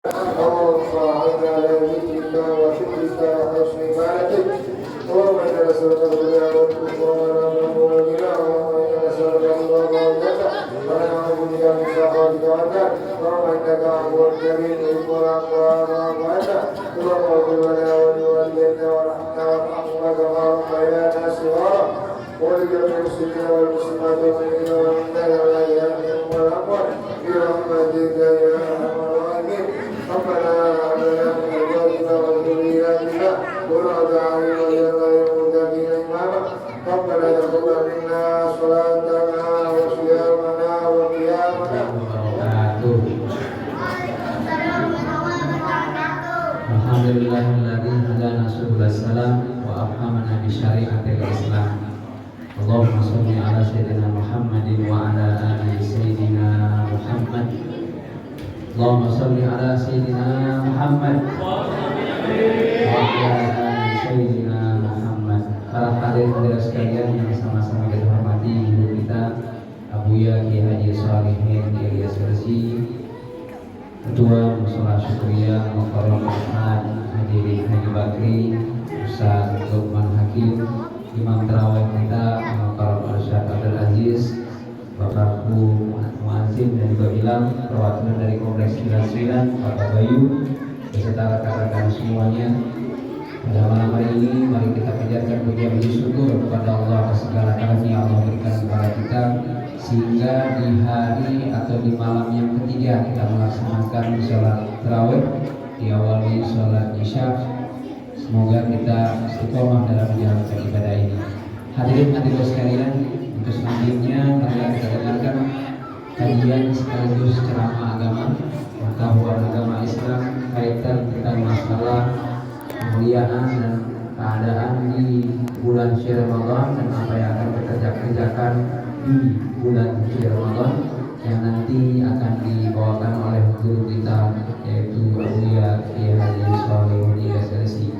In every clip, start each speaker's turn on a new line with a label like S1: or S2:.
S1: اللهم صل على ذكرك وشكرك وحسن عبادتك اللهم انا نسالك الهدى والتقى والامن والغنى اللهم انا نسالك الله وجهك ونعوذ بك من سخطك وعذابك اللهم انك عفو كريم تحب العفو فاعف عنا اللهم اغفر لنا ولوالدينا وارحمنا وارحمنا كما ربيانا صغارا ولجميع المسلمين والمسلمات والمؤمنين والمؤمنات والاحياء منهم والاموات برحمتك يا ارحم الراحمين ربنا هب لنا من ازواجنا وذرياتنا قرة اعين واجعلنا للمتقين اماما ربنا تقبل منا صلاتنا وصيامنا وقيامنا
S2: Alhamdulillahilladzi hadana subul salam wa afhamana bi syariatil Islam. Allahumma shalli ala sayyidina Muhammadin wa ala ali sayyidina Muhammad. Allahumma shalli ala sayyidina Muhammad wa ala ali sayyidina Muhammad. Para hadirin sekalian yang sama-sama kita hormati guru kita Abuya Kiai Haji Shalihin Ilyas Gresi, Ketua Mushola Syukriyah Mukarram Ahmad Haji Bakri, Ustaz Lukman Hakim, Imam Terawih kita Mukarram Arsyad Abdul Aziz, Bapakku Muazzin dan juga Bilang, perwakilan dari Kompleks 99, Bapak Bayu, beserta rekan-rekan semuanya. Pada malam hari ini mari kita panjatkan puji syukur kepada Allah atas segala karunia yang Allah berikan kepada kita, sehingga di hari atau di malam yang ketiga kita melaksanakan sholat tarawih, diawali sholat isya. Semoga kita istiqomah dalam menjalankan ibadah ini. Hadirin sekalian, untuk selanjutnya mari kita dengarkan kajian sekaligus ceramah agama, pengetahuan agama Islam kaitan tentang masalah kemuliaan dan keadaan di bulan Syawal Ramadan dan apa yang akan kita kerjakan di bulan Ramadan yang nanti akan dibawakan oleh guru kita yaitu Abuya Kiai Haji Shalihin Ilyas Gresi.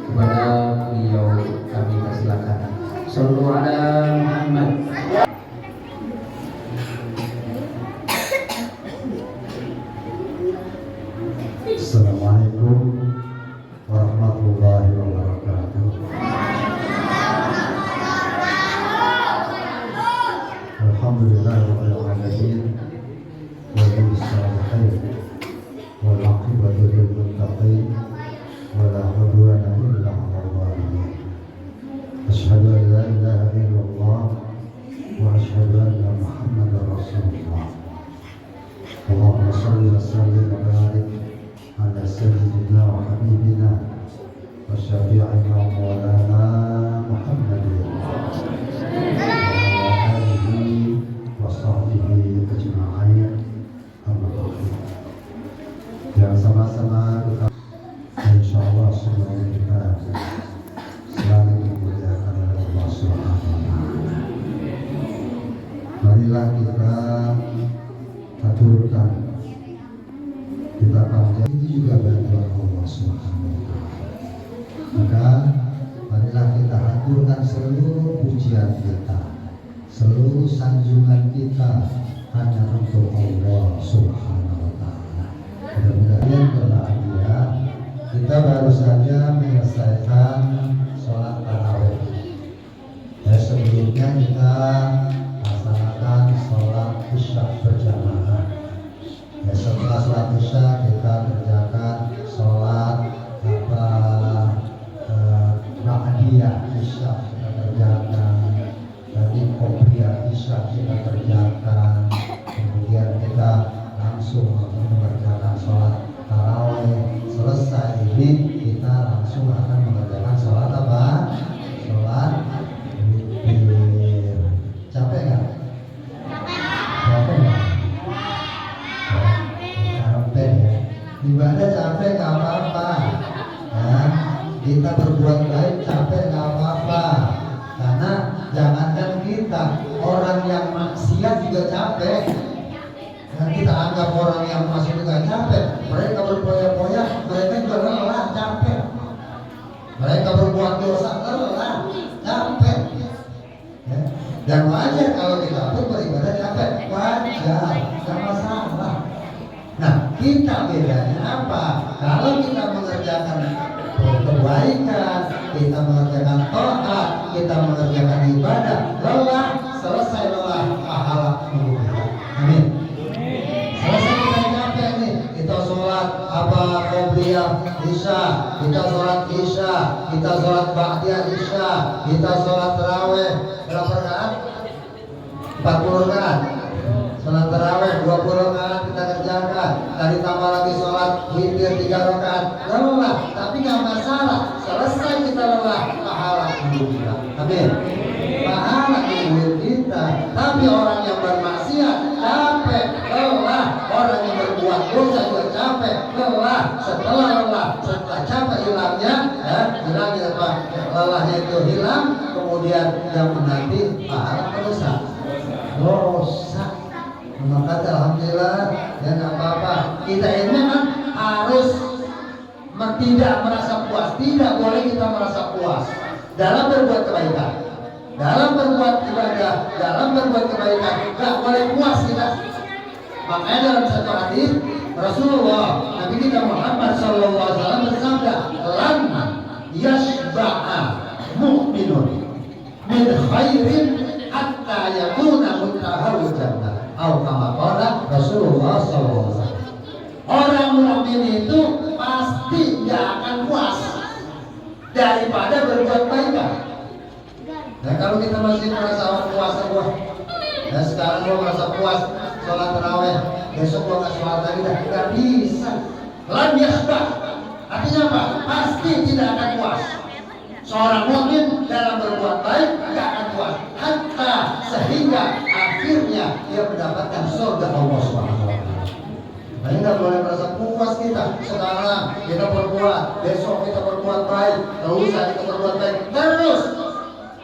S2: Kepada beliau kami persilakan. Shallu ala Muhammad.
S3: Assalamualaikum warahmatullahi wabarakatuh. Alhamdulillahirabbil alamin wa bihi wal aqibatu lil muttaqin wa la udwana illa 'alal zalimin. Asyhadu an la ilaha illallah wa asyhadu anna Muhammadar Rasulullah. Allahumma shalli wa sallim wa barik ala sayyidina wa habibina wa syafi'ina wa maulana Muhammadin wa ala alihi wa sahbihi ajma'in. Amma ba'du. Yang sama-sama kita insyaallah semoga kita selalu dimuliakan oleh Allah Subhanahu wa taala. Marilah kita aturkan, kita panjang, itu juga bantuan Allah Subhanahu wa taala. Maka marilah kita aturkan seluruh pujian kita, seluruh sanjungan kita hanya untuk Allah Subhanahu wa taala. Mudah-mudahan berbahagia. Kita baru saja menyelesaikan sholat tarawih. Sebelumnya kita laksanakan sholat isya berjamaah. Setelah sholat isya kita kerjakan sholat ba'diyah isya kita kerjakan, tadi qobliyah isya kita kerjakan, kemudian kita langsung mengerjakan sholat tarawih. Selesai ini kita langsung akan mengerjakan sholat apa? Sholat witir. Capek nggak? Capek nggak? Capek ya. Ibadah capek nggak apa-apa. Ya, kita berbuat baik capek nggak apa-apa. Karena jangankan kita, orang yang maksiat juga capek. Dan kita anggap orang yang masih juga capek, mereka berpoya-poya, mereka juga lelah, capek. Mereka berbuat dosa, lelah, capek. Ya. Dan wajar kalau kita pun beribadah capek, wajar, gak masalah. Nah, kita bedanya apa? Kalau kita mengerjakan kebaikan, kita mengerjakan taat, kita mengerjakan ibadah, lelah, selesai lelah, pahala menunggu kita. Amin. Selesai kita capek nih, kita sholat apa qobliyah isya, kita sholat isya, kita sholat ba'diyah isya, kita sholat tarawih berapa rakaat? 40 rakaat. Sholat tarawih 20 rakaat kita kerjakan, tadi tambah lagi sholat witir 3 rakaat, lelah, tapi nggak masalah. Selesai kita lelah, pahala menunggu kita. Amin. Pahala menunggu kita. Tapi orang yang bermaksiat capek, lelah. Orang yang berbuat dosa juga capek, lelah. Setelah capek hilangnya, hilangnya apa? Lelahnya itu hilang, kemudian yang menanti pahala dosa. Maka alhamdulillah, ya nggak apa-apa. Kita ini kan harus tidak merasa puas. Tidak boleh kita merasa puas dalam berbuat kebaikan, dalam berbuat ibadah, dalam berbuat kebaikan. Nggak boleh puas kita. Makanya dalam satu hadis Rasulullah Nabi kita Muhammad SAW bersabda, "Lan yashba'a mu'minun min khairin hatta yakuna muntahaul jannah." Atau kama qala Rasulullah SAW. Orang mukmin itu pasti nggak akan puas daripada berbuat kebaikan. Nah, kalau kita masih merasa puas, ya sekarang gua merasa puas sholat tarawih, besok gua nggak sholat lagi, nggak bisa. Lan yasbah, artinya apa? Pasti tidak akan puas. Seorang mukmin dalam berbuat baik nggak akan puas, hatta sehingga akhirnya dia mendapatkan surga Allah Subhanahu wa Ta'ala. Nah, nggak boleh merasa puas kita. Sekarang kita berbuat, besok kita berbuat baik, lusa kita berbuat baik, terus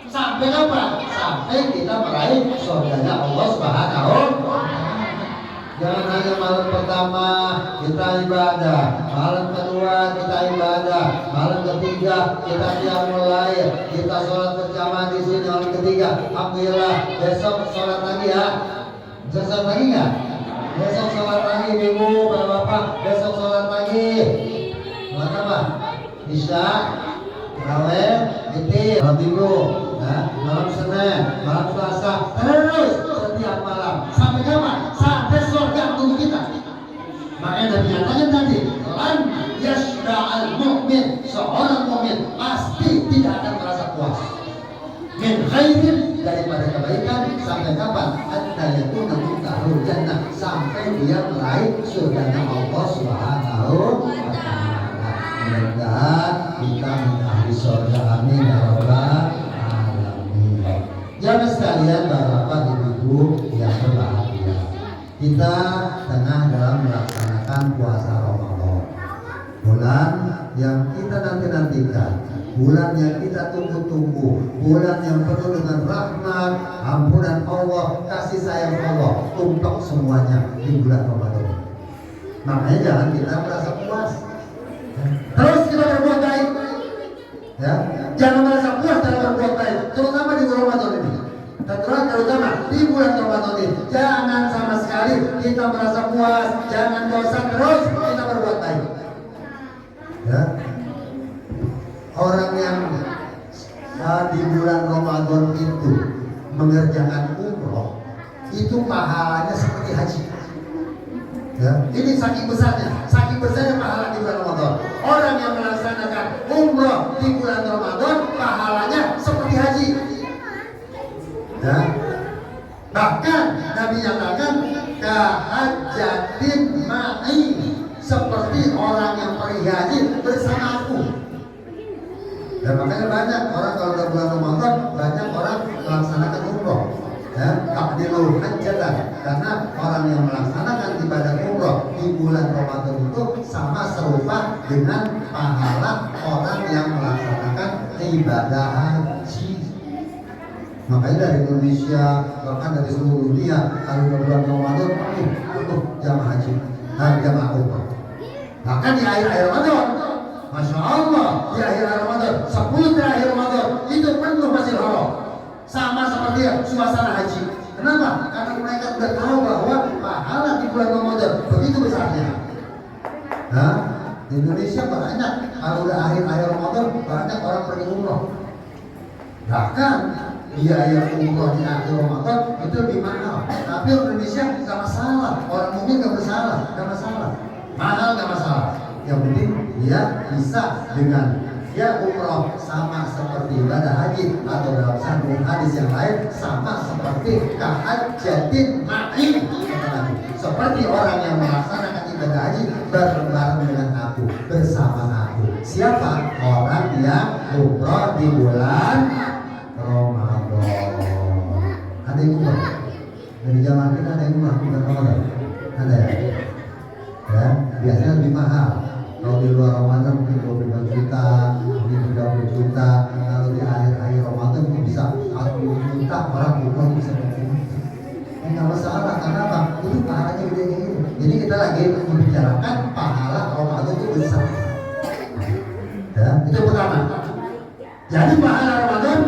S3: sampai apa? Sampai kita meraih surganya Allah Subhanahu wa Ta'ala. Jangan hanya malam pertama kita ibadah, malam kedua kita ibadah, malam ketiga kita qiyamul lail, kita sholat berjamaah di sini malam ketiga. Alhamdulillah, besok sholat lagi ya. Sholat lagi nggak? Besok sholat lagi Ibu, Bapak, besok sholat lagi. Sholat apa? Isya, tarawih, witir, malam Minggu, malam Senin, malam Selasa, terus setiap malam sampai kapan? Sampai surga tunggu kita. Makanya Nabi nyatakan tadi, lan yashra'al mu'min, seorang mu'min pasti tidak akan merasa puas min khairin, daripada kebaikan, sampai kapan? Hatta yakuna muntahul jannah, sampai dia meraih surganya Allah Subhanahu wa Ta'ala. Mudah-mudahan kita menjadi surga, amin ya rabbal alamin. Jamaah sekalian, Bapak Ibu yang berbahagia, kita tengah dalam melaksanakan puasa Ramadan, bulan yang kita nantikan, bulan yang kita tunggu-tunggu, bulan yang penuh dengan rahmat, ampunan Allah, kasih sayang Allah untuk semuanya di bulan Ramadan. Makanya jangan kita merasa puas, terus kita berbuat baik, ya. Jangan merasa puas dalam berbuat baik, terutama di bulan Ramadan ini. Terutama di bulan Ramadan ini, jangan sama sekali kita merasa puas, jangan bosan, terus kita berbuat baik. Ya. Orang yang di bulan Ramadan itu mengerjakan umroh, itu pahalanya seperti haji. Ya. Ini saking besarnya pahala di bulan Ramadan. Orang yang melaksanakan umroh di bulan Ramadan, pahalanya seperti haji. Ya. Bahkan Nabi nyatakan kahajjatin ma'i, seperti orang yang pergi haji bersama aku. Dan makanya banyak orang kalau udah bulan Ramadan, banyak orang melaksanakan umroh, ya, takdirul hajjatan, karena orang yang melaksanakan ibadah umroh di bulan Ramadan itu sama serupa dengan pahala orang yang melaksanakan ibadah haji. Makanya dari Indonesia, bahkan dari seluruh dunia, kalau bulan Ramadan penuh jamaah haji, jamaah umroh. Bahkan di akhir Ramadan, Masya Allah, di akhir Ramadan, 10 terakhir Ramadan itu penuh Masjidil Haram, sama seperti suasana haji. Kenapa? Karena mereka sudah tahu bahwa pahala di bulan Ramadan begitu besarnya. Nah, di Indonesia banyak kalau udah akhir Ramadan banyak orang pergi umroh. Bahkan biaya umroh di akhir Ramadan itu lebih mahal. Tapi Indonesia nggak masalah, orang mukmin nggak masalah. Mahal nggak masalah. Yang penting dia bisa dengan dia umroh sama seperti ibadah haji, atau dalam satu hadis yang lain sama seperti kahajjatin ma'i, seperti orang yang melaksanakan ibadah haji bareng-bareng dengan aku, bersama aku. Siapa? Orang yang umroh di bulan Ramadan. Ada yang umroh? Dari zaman kita ada yang umroh bulan Ramadan? Ada ya? Ya, biasanya lebih mahal. Kalau di luar Ramadan mungkin 25 juta, mungkin 30 juta. Kalau di akhir Ramadan mungkin bisa 40 juta. Orang umroh bisa begini. Nggak masalah, karena apa? Itu pahalanya gede gitu. Jadi kita lagi membicarakan pahala Ramadan itu besar. Ya, itu pertama. Jadi pahala Ramadan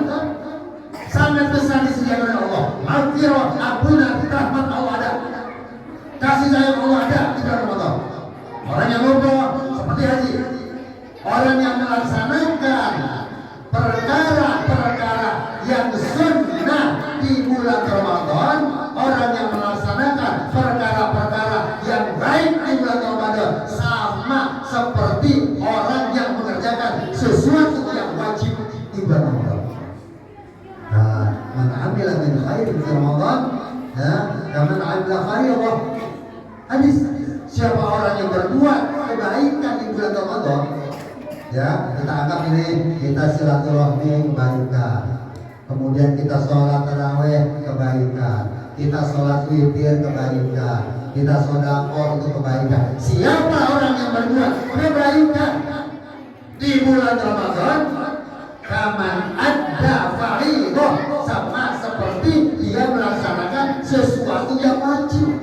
S3: sangat besar disediakan oleh Allah. Maghfirah, ampunan, rahmat Allah ada. Kasih sayang Allah ada di dalam Ramadan. Orang yang umroh seperti haji, orang yang melaksanakan perkara-perkara yang sunnah di bulan Ramadan, orang yang melaksanakan perkara-perkara yang baik di bulan Ramadan, sama seperti orang yang mengerjakan sesuatu yang wajib di bulan Ramadan. Nah, man amila min khairin fi Ramadan, ya, man amila khairan. Hadis, siapa orang yang berbuat kebaikan di bulan Ramadan, ya, kita anggap ini kita silaturahmi kebaikan, kemudian kita sholat tarawih kebaikan, kita sholat witir kebaikan, kita sedekah untuk kebaikan. Siapa orang yang berbuat kebaikan di bulan Ramadan, kaman ada faridah, sama seperti dia melaksanakan sesuatu yang wajib.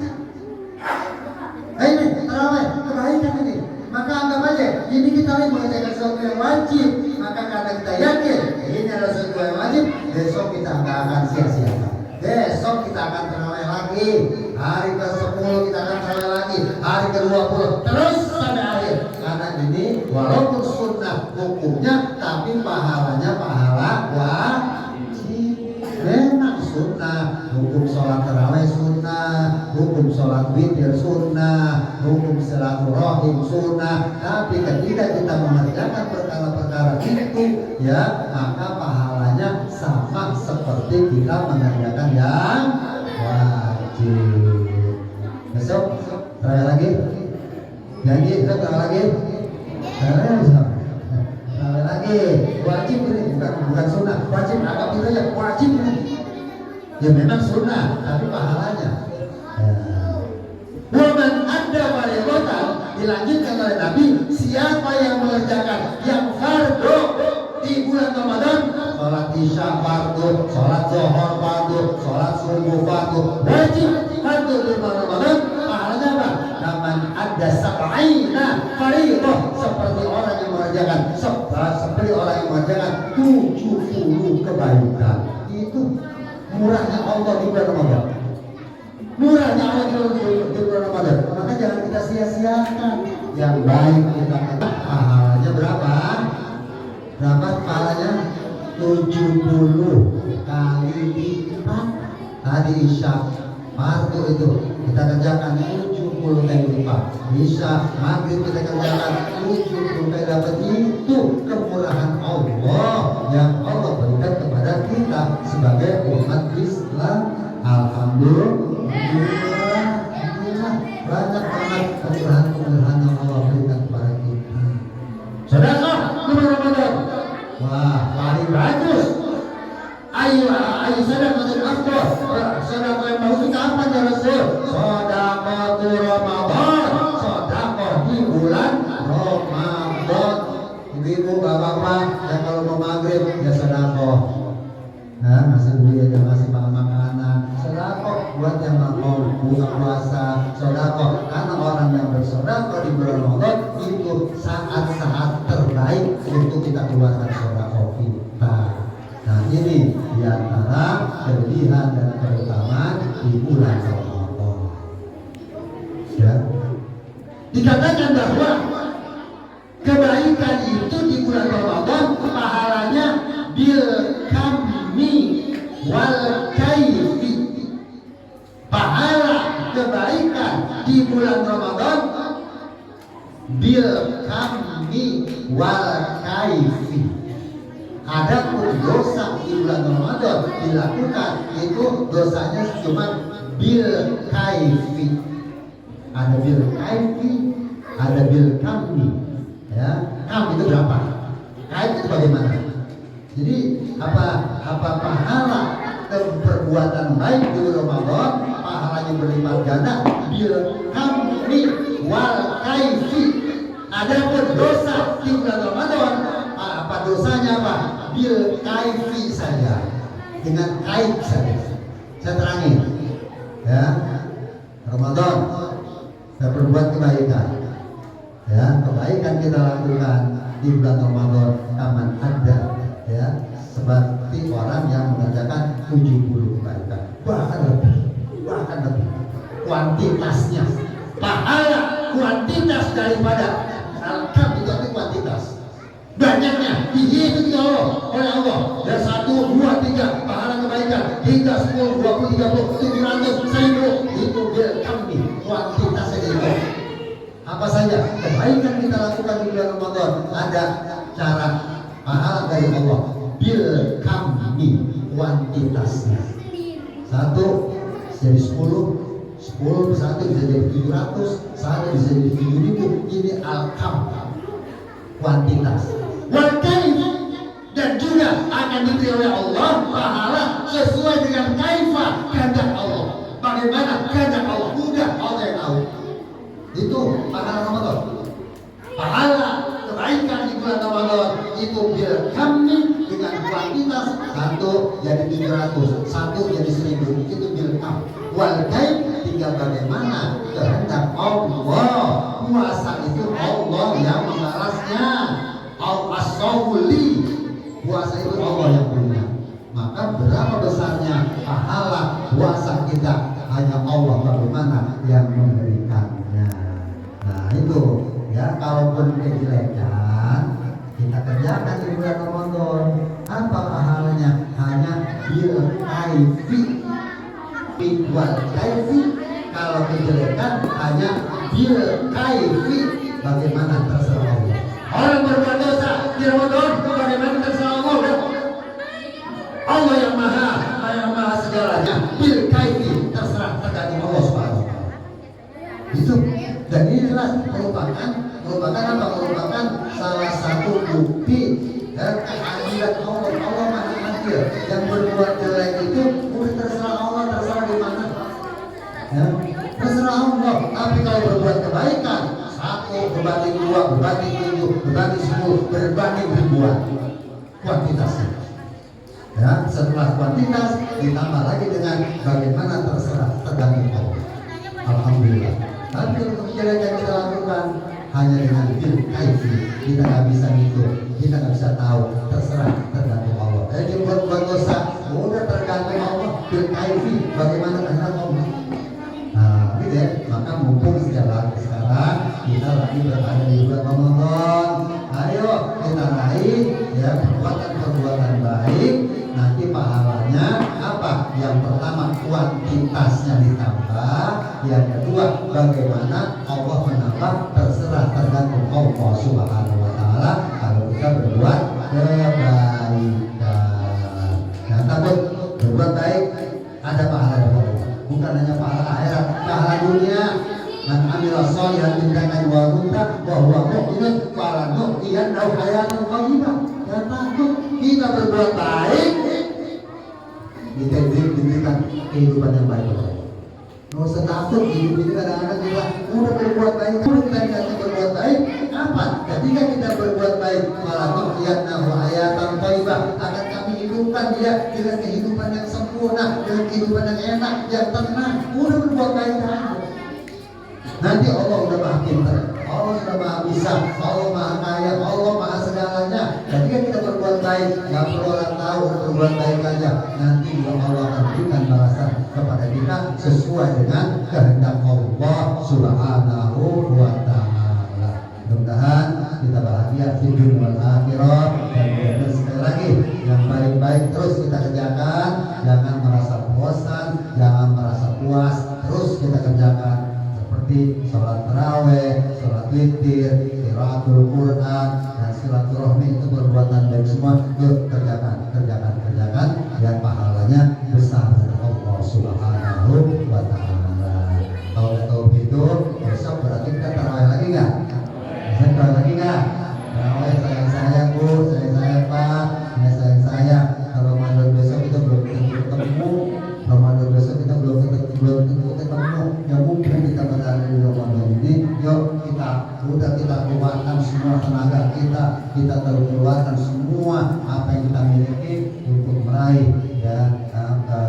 S3: Ini tarawih kebaikan ini. Maka anggap aja ini kita lagi mengerjakan sesuatu yang wajib. Maka karena kita yakin ini adalah sesuatu yang wajib, besok kita nggak akan sia-siakan. Besok kita akan tarawih lagi. Hari ke-10 kita akan tarawih lagi. Hari ke-20 terus sampai akhir. Karena ini walaupun sunnah hukumnya, tapi pahalanya pahala wajib. Memang sunnah, hukum sholat tarawih sunnah, hukum sholat witir sunnah, hukum silaturahim sunnah. Tapi ketika kita mengerjakan perkara-perkara itu, ya, maka pahalanya sama seperti kita mengerjakan yang wajib. Besok tarawih lagi, janji kita tarawih lagi, tarawih lagi, wajib ini, bukan sunnah, wajib. Anggap itu aja wajib ini. Ya memang sunnah, tapi pahalanya. Waman ada fardhatan, dilanjutkan oleh Nabi, siapa yang mengerjakan yang fardu di bulan Ramadan, sholat isya fardu, sholat zuhur fardu, sholat subuh fardu, wajib fardu di bulan Ramadan, pahalanya apa? Naman ada sab'ina fardhah, seperti orang yang mengerjakan 70 kebaikan. Itu murahnya Allah di bulan Ramadan. Murahnya Allah di bulan Ramadan. Maka jangan kita sia-siakan. Yang baik kita pahalanya berapa? Berapa pahalanya? 70 kali lipat. Tadi isya fardu itu kita kerjakan 70 kali lipat. Isya maghrib kita kerjakan 70 kali lipat. Itu kemurahan Allah yang Allah berikan kepada kita sebagai umat Islam. Alhamdulillah, banyak banget kemurahan-kemurahan yang Allah berikan kepada kita. Sedekah di bulan Ramadan, wah paling bagus. Ayo sedekah afdal. Sedekah yang bagus itu apa ya Rasul? Sedekah Ramadan, sedekah di bulan Ramadan. Ibu, bapak-bapak, ya kalau mau maghrib ya sedekah. Nah, ngasih duit, yang ngasih makanan, sedekah buat yang mau buka puasa, sedekah. Karena orang yang bersedekah di bulan Ramadan itu saat-saat terbaik untuk kita keluarkan sedekah kita. Nah, ini diantara kelebihan dan keutamaan di bulan Ramadan. Ya, dikatakan bahwa bulan Ramadan pahalanya bil kammi wal kaifi. Pahala kebaikan di bulan Ramadan bil kammi wal kaifi. Adapun dosa di bulan Ramadan dilakukan itu dosanya cuma bil kaifi. Ada bil kaifi, ada bil kammi. Ya, kam itu berapa? Kaif itu bagaimana? Jadi apa pahala perbuatan baik di bulan Ramadan pahalanya berlipat ganda bil kammi wal kaifi. Adapun dosa di bulan Ramadan apa dosanya apa? Bil kaifi saja, dengan kaif saja. Saya terangin, ya. Ramadan kita berbuat kebaikan, ya. Kebaikan kita lakukan di bulan Ramadan aman ada, ya. Seperti orang yang mengerjakan 70 kebaikan, bahkan lebih, kuantitasnya. Pahala kuantitas daripada alkam itu arti kuantitas. Banyaknya dihitung oleh Allah. Dari 1, 2, 3 pahala kebaikan hingga 10, 20, 30, 700, 1000 itu bil kammi, kuantitasnya itu. Apa saja kebaikan kita lakukan di bulan Ramadan ada cara pahala dari Allah bil kammi, kuantitasnya. 1 jadi 10 satu bisa jadi 700, 1 bisa jadi 7000. Ini al-kam, kuantitas. Wal kaif, dan juga akan diberi oleh Allah pahala sesuai dengan kaifah kehendak Allah. Bagaimana kehendak Allah? Udah Allah yang tahu. Itu pahala Ramadan. Pahala kebaikan di bulan Ramadan itu bil kammi dengan kuantitas. 1 jadi 700, 1 jadi 1000. Itu bil kam. Wal kaif tinggal bagaimana kehendak Allah. Puasa itu Allah yang membalasnya. Al-Asawuli, puasa itu Allah yang punya. Maka berapa besarnya pahala puasa kita hanya Allah bagaimana yang memberikannya. Nah itu ya, kalaupun kejelekan kita kerjakan di bulan Ramadan, apa pahalanya? Hanya bil kaifi, wal kaifi. Kalau kejelekan hanya bil kaifi, bagaimana terserah Allah. Orang berbuat dosa di Ramadan bagaimana terserah Allah. Allah yang maha segalanya. Bil kaifi, terserah tergantung Allah Subhanahu wa taala. Itu dan ini jelas merupakan apa? Merupakan salah satu bukti dan keadilan Allah. Allah maha adil. Yang berbuat jelek itu udah terserah Allah, terserah di mana. Ya, terserah Allah. Tapi kalau berbuat kebaikan 1 berbanding 2, berbanding 7, berbanding 10, berbanding ribuan kuantitasnya. Ya, setelah kuantitas ditambah lagi dengan bagaimana terserah tergantung Allah. Alhamdulillah. Tapi untuk kejelekan kita lakukan hanya dengan bil kaifi, kita nggak bisa hitung, kita nggak bisa tahu, terserah tergantung Allah. Jadi buat dosa udah tergantung Allah, bil kaifi, bagaimana kehendak Allah. Nah, gitu ya. Maka mumpung sekarang kita lagi berada di bulan Ramadan, ayo kita raih ya perbuatan baik. Nanti pahalanya apa? Yang pertama kuantitasnya ditambah, yang kedua bagaimana Allah menambah, terserah tergantung Allah Subhanahu wa taala kalau kita berbuat kebaikan. Nah, takut berbuat baik ada pahala dari Allah, bukan hanya pahala akhirat, pahala dunia. Man amila sholihan min dzakarin wa unsa wa huwa mu'minun falanuhyiyannahu hayatan thayyibah. Ya takut kita berbuat baik, kita diberikan kehidupan yang baik. Nggak usah takut hidup ini kadang-kadang kita udah berbuat baik, udah kita dikasih berbuat baik. Apa? Ketika kita berbuat baik, falanuhyiyannahu hayatan thayyibah, akan kami hidupkan dia dengan kehidupan yang sempurna, dengan kehidupan yang enak, yang tenang. Udah berbuat baik aja. Nanti Allah udah maha pintar, Allah sudah maha bisa, Allah maha kaya, Allah maha segalanya. Ketika kita berbuat baik, nggak perlu orang tahu berbuat baik aja. Nanti Allah akan berikan balasan kepada kita sesuai dengan kehendak Allah Subhanahu wa taala. Mudah-mudahan kita bahagia. bahagia di dunia wal akhirah. Dan sekali lagi yang baik-baik terus kita kerjakan, jangan merasa bosan, jangan merasa puas, terus kita kerjakan seperti sholat taraweh, sholat witir, qiraatul Quran, dan silaturahmi itu perbuatan baik semua. Yuk kerjakan yang pahalanya besar dari Allah Subhanahu wa Ta'ala. Kalau udah tahu gitu, besok berarti kita tarawih lagi nggak? Besok tarawih lagi nggak? Tarawih sayang Bu, sayang Pak, sayang. Kalau Ramadan besok kita belum ketemu, Ramadan besok kita belum ketemu. Ya mungkin kita berada di Ramadan ini, yuk kita keluarkan semua tenaga kita keluarkan semua apa yang kita miliki untuk meraih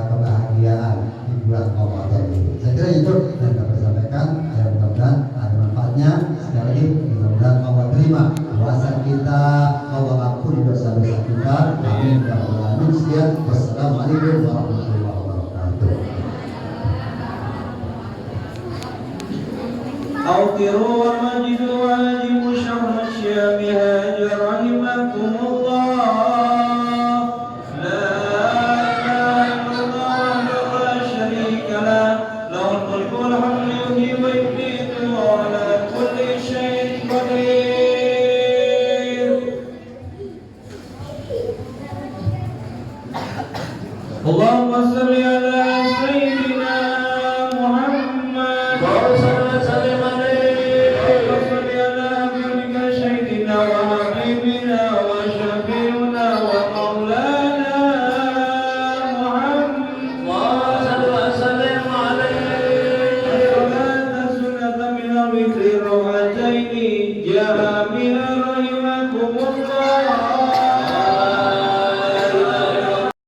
S3: kebahagiaan di bulan Ramadan ini. Saya kira itu yang dapat saya sampaikan. Ya, mudah-mudahan ada manfaatnya. Sekali lagi mudah-mudahan Allah terima puasa kita, Allah ampuni dosa-dosa kita. Amin ya rabbal alamin. Sekian. Wassalamualaikum warahmatullahi wabarakatuh.
S4: أوقروا ومجدوا واجبوا شهر الشام هاج رحمكم الله. لا إله إلا الله وحده لا شريك له له الملك والحمد يحيي ويميت وعلى كل شيء قدير. اللهم صل على سيدنا محمد وسلم عليه وصل على عبدك سيدنا وحبيبنا وشفيعنا ومولانا محمد وسلم عليه. الصلاة سنة من الوتر ركعتين جاء من